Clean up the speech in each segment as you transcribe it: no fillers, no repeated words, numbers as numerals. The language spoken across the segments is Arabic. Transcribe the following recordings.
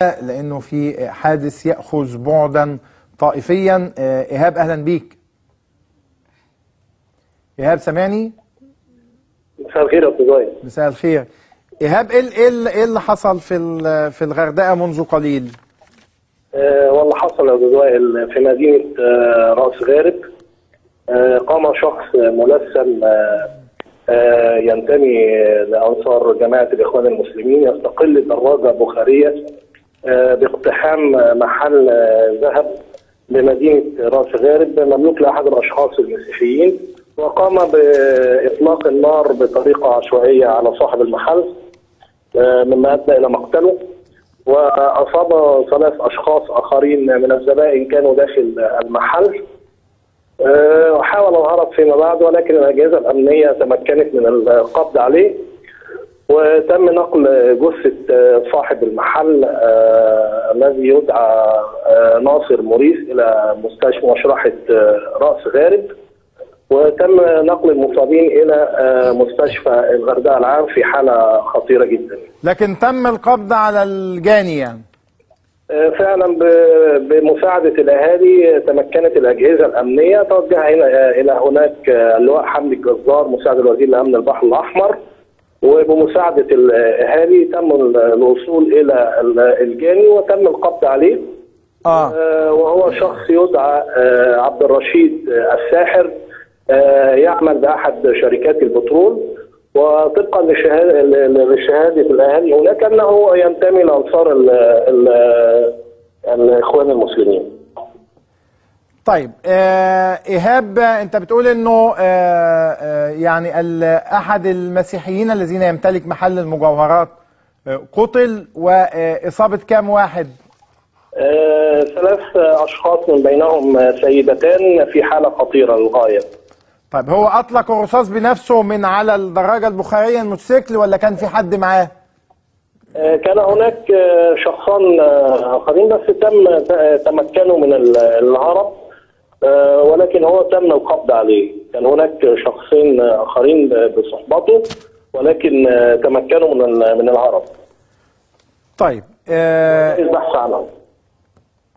لأنه في حادث يأخذ بعدا طائفيا. إيهاب أهلا بيك. إيهاب سامعني؟ مساء الخير يا أستاذ وائل. مساء الخير. إيهاب إيه اللي حصل في الغردقة منذ قليل؟ والله حصل يا أستاذ وائل في مدينة رأس غارب. قام شخص ملثم ينتمي لأنصار جماعة الإخوان المسلمين يستقل دراجة بخارية باقتحام محل ذهب بمدينة رأس غارب مملوك لأحد الأشخاص المسيحيين، وقام بإطلاق النار بطريقة عشوائية على صاحب المحل مما أدى إلى مقتله، وأصاب 3 أشخاص آخرين من الزبائن كانوا داخل المحل. وحاول الهرب فيما بعد، ولكن الأجهزة الأمنية تمكنت من القبض عليه، وتم نقل جثة صاحب المحل الذي يدعى ناصر موريس إلى مستشفى مشرحة رأس غارب، وتم نقل المصابين إلى مستشفى الغردقة العام في حالة خطيرة جدا. لكن تم القبض على الجاني يعني؟ فعلا بمساعدة الأهالي تمكنت الأجهزة الأمنية توجه إلى هناك اللواء حمدي الجزار مساعد الوزير لأمن البحر الأحمر، وبمساعدة الأهالي تم الوصول إلى الجاني وتم القبض عليه. وهو شخص يدعى عبد الرشيد الساحر، يعمل بأحد شركات البترول، وطبقا لشهادة الأهالي هناك أنه ينتمي لأنصار الإخوان المسلمين. طيب إيهاب، أنت بتقول إنه يعني أحد المسيحيين الذين يمتلك محل المجوهرات قتل، وإصابة كام واحد؟ 3 أشخاص من بينهم سيدتان في حالة خطيرة للغاية. طيب هو أطلق الرصاص بنفسه من على الدراجة البخارية الموتوسيكل ولا كان في حد معاه؟ كان هناك شخصان آخرين بس تمكنوا من الهرب، ولكن هو تم القبض عليه. كان هناك شخصين آخرين بصحبته ولكن تمكنوا من الهرب. طيب البحث عنهم.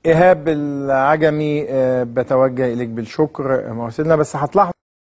إيهاب العجمي، بتوجه إليك بالشكر مراسلنا، بس هتلاحظ